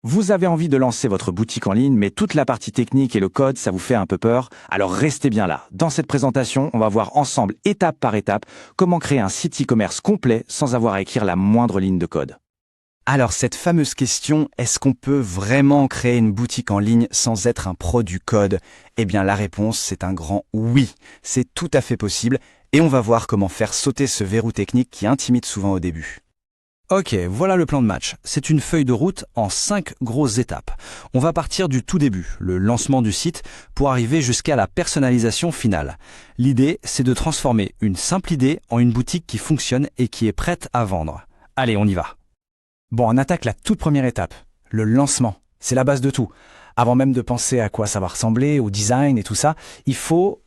Vous avez envie de lancer votre boutique en ligne, mais toute la partie technique et le code, ça vous fait un peu peur. Alors restez bien là. Dans cette présentation, on va voir ensemble, étape par étape, comment créer un site e-commerce complet sans avoir à écrire la moindre ligne de code. Alors cette fameuse question, est-ce qu'on peut vraiment créer une boutique en ligne sans être un pro du code? Eh bien la réponse, c'est un grand oui. C'est tout à fait possible et on va voir comment faire sauter ce verrou technique qui intimide souvent au début. Ok, voilà le plan de match. C'est une feuille de route en 5 grosses étapes. On va partir du tout début, le lancement du site, pour arriver jusqu'à la personnalisation finale. L'idée, c'est de transformer une simple idée en une boutique qui fonctionne et qui est prête à vendre. Allez, on y va. Bon, on attaque la toute première étape, le lancement. C'est la base de tout. Avant même de penser à quoi ça va ressembler, au design et tout ça, il faut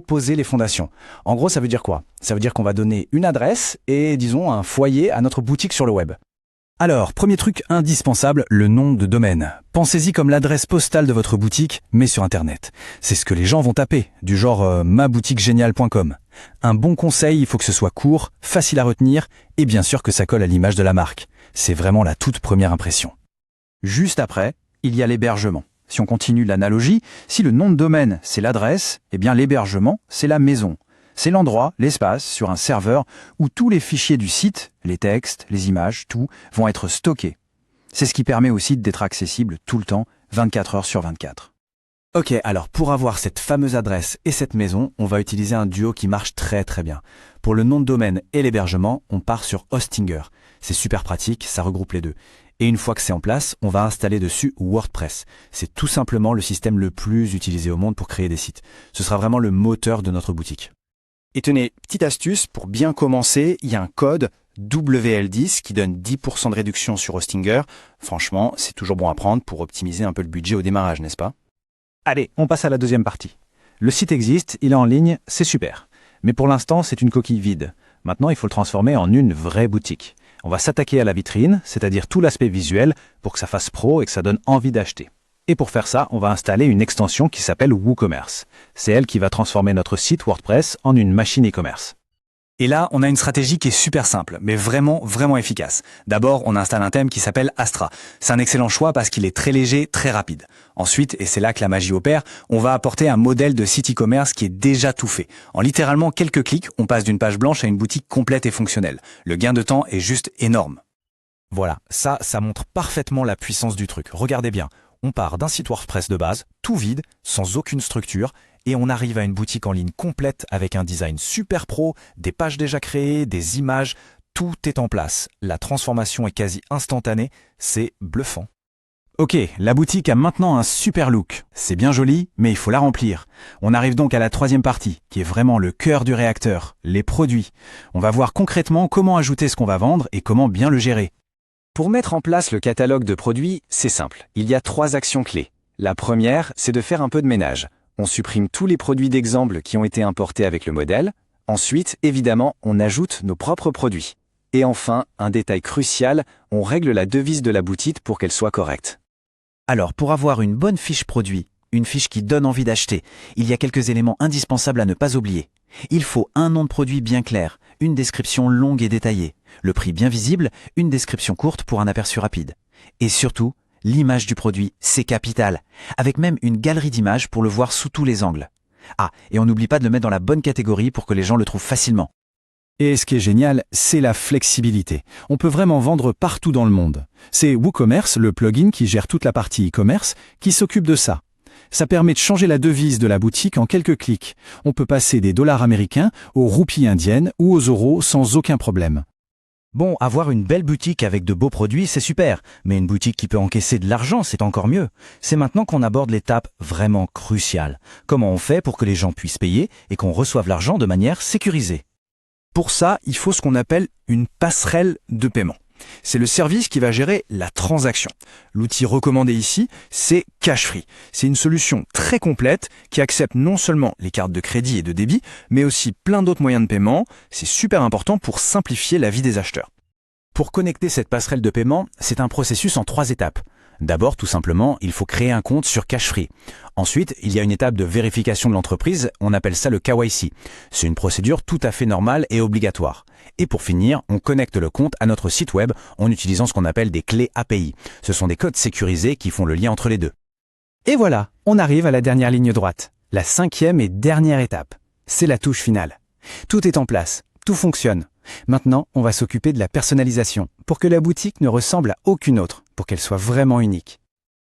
poser les fondations. En gros, ça veut dire quoi? Ça veut dire qu'on va donner une adresse et, disons, un foyer à notre boutique sur le web. Alors, premier truc indispensable, le nom de domaine. Pensez-y comme l'adresse postale de votre boutique, mais sur Internet. C'est ce que les gens vont taper, du genre maboutiquegeniale.com. Un bon conseil, il faut que ce soit court, facile à retenir, et bien sûr que ça colle à l'image de la marque. C'est vraiment la toute première impression. Juste après, il y a l'hébergement. Si on continue l'analogie, si le nom de domaine, c'est l'adresse, eh bien l'hébergement, c'est la maison. C'est l'endroit, l'espace, sur un serveur où tous les fichiers du site, les textes, les images, tout, vont être stockés. C'est ce qui permet au site d'être accessible tout le temps, 24 heures sur 24. Ok, alors pour avoir cette fameuse adresse et cette maison, on va utiliser un duo qui marche très très bien. Pour le nom de domaine et l'hébergement, on part sur Hostinger. C'est super pratique, ça regroupe les deux. Et une fois que c'est en place, on va installer dessus WordPress. C'est tout simplement le système le plus utilisé au monde pour créer des sites. Ce sera vraiment le moteur de notre boutique. Et tenez, petite astuce, pour bien commencer, il y a un code WL10 qui donne 10% de réduction sur Hostinger. Franchement, c'est toujours bon à prendre pour optimiser un peu le budget au démarrage, n'est-ce pas? Allez, on passe à la deuxième partie. Le site existe, il est en ligne, c'est super. Mais pour l'instant, c'est une coquille vide. Maintenant, il faut le transformer en une vraie boutique. On va s'attaquer à la vitrine, c'est-à-dire tout l'aspect visuel, pour que ça fasse pro et que ça donne envie d'acheter. Et pour faire ça, on va installer une extension qui s'appelle WooCommerce. C'est elle qui va transformer notre site WordPress en une machine e-commerce. Et là, on a une stratégie qui est super simple, mais vraiment efficace. D'abord, on installe un thème qui s'appelle Astra. C'est un excellent choix parce qu'il est très léger, très rapide. Ensuite, et c'est là que la magie opère, on va apporter un modèle de site e-commerce qui est déjà tout fait. En littéralement quelques clics, on passe d'une page blanche à une boutique complète et fonctionnelle. Le gain de temps est juste énorme. Voilà, ça montre parfaitement la puissance du truc. Regardez bien, on part d'un site WordPress de base, tout vide, sans aucune structure, et on arrive à une boutique en ligne complète avec un design super pro, des pages déjà créées, des images, tout est en place. La transformation est quasi instantanée, c'est bluffant. Ok, la boutique a maintenant un super look. C'est bien joli, mais il faut la remplir. On arrive donc à la troisième partie, qui est vraiment le cœur du réacteur, les produits. On va voir concrètement comment ajouter ce qu'on va vendre et comment bien le gérer. Pour mettre en place le catalogue de produits, c'est simple. Il y a 3 actions clés. La première, c'est de faire un peu de ménage. On supprime tous les produits d'exemple qui ont été importés avec le modèle. Ensuite, évidemment, on ajoute nos propres produits. Et enfin, un détail crucial, on règle la devise de la boutique pour qu'elle soit correcte. Alors, pour avoir une bonne fiche produit, une fiche qui donne envie d'acheter, il y a quelques éléments indispensables à ne pas oublier. Il faut un nom de produit bien clair, une description longue et détaillée, le prix bien visible, une description courte pour un aperçu rapide. Et surtout, l'image du produit, c'est capital, avec même une galerie d'images pour le voir sous tous les angles. Ah, et on n'oublie pas de le mettre dans la bonne catégorie pour que les gens le trouvent facilement. Et ce qui est génial, c'est la flexibilité. On peut vraiment vendre partout dans le monde. C'est WooCommerce, le plugin qui gère toute la partie e-commerce, qui s'occupe de ça. Ça permet de changer la devise de la boutique en quelques clics. On peut passer des dollars américains aux roupies indiennes ou aux euros sans aucun problème. Bon, avoir une belle boutique avec de beaux produits, c'est super, mais une boutique qui peut encaisser de l'argent, c'est encore mieux. C'est maintenant qu'on aborde l'étape vraiment cruciale. Comment on fait pour que les gens puissent payer et qu'on reçoive l'argent de manière sécurisée? Pour ça, il faut ce qu'on appelle une passerelle de paiement. C'est le service qui va gérer la transaction. L'outil recommandé ici, c'est Cashfree. C'est une solution très complète qui accepte non seulement les cartes de crédit et de débit, mais aussi plein d'autres moyens de paiement. C'est super important pour simplifier la vie des acheteurs. Pour connecter cette passerelle de paiement, c'est un processus en 3 étapes. D'abord, tout simplement, il faut créer un compte sur CashFree. Ensuite, il y a une étape de vérification de l'entreprise, on appelle ça le KYC. C'est une procédure tout à fait normale et obligatoire. Et pour finir, on connecte le compte à notre site web en utilisant ce qu'on appelle des clés API. Ce sont des codes sécurisés qui font le lien entre les deux. Et voilà, on arrive à la dernière ligne droite, la 5e et dernière étape. C'est la touche finale. Tout est en place, tout fonctionne. Maintenant, on va s'occuper de la personnalisation, pour que la boutique ne ressemble à aucune autre, pour qu'elle soit vraiment unique.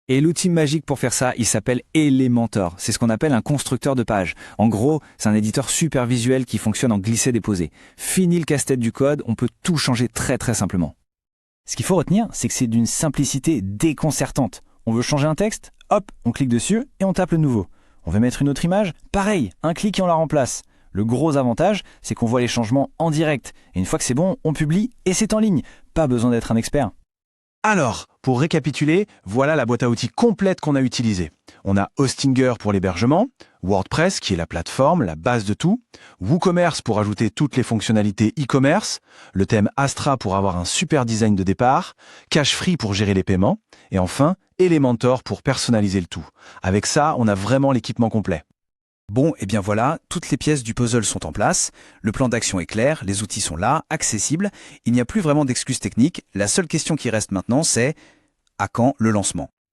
Et l'outil magique pour faire ça, il s'appelle Elementor. C'est ce qu'on appelle un constructeur de pages. En gros, c'est un éditeur super visuel qui fonctionne en glisser-déposer. Fini le casse-tête du code, on peut tout changer très très simplement. Ce qu'il faut retenir, c'est que c'est d'une simplicité déconcertante. On veut changer un texte? Hop, on clique dessus et on tape le nouveau. On veut mettre une autre image? Pareil, un clic et on la remplace. Le gros avantage, c'est qu'on voit les changements en direct. Et une fois que c'est bon, on publie et c'est en ligne. Pas besoin d'être un expert. Alors, pour récapituler, voilà la boîte à outils complète qu'on a utilisée. On a Hostinger pour l'hébergement, WordPress qui est la plateforme, la base de tout, WooCommerce pour ajouter toutes les fonctionnalités e-commerce, le thème Astra pour avoir un super design de départ, CashFree pour gérer les paiements, et enfin Elementor pour personnaliser le tout. Avec ça, on a vraiment l'équipement complet. Bon, et bien voilà, toutes les pièces du puzzle sont en place, le plan d'action est clair, les outils sont là, accessibles, il n'y a plus vraiment d'excuses techniques, la seule question qui reste maintenant c'est à quand le lancement?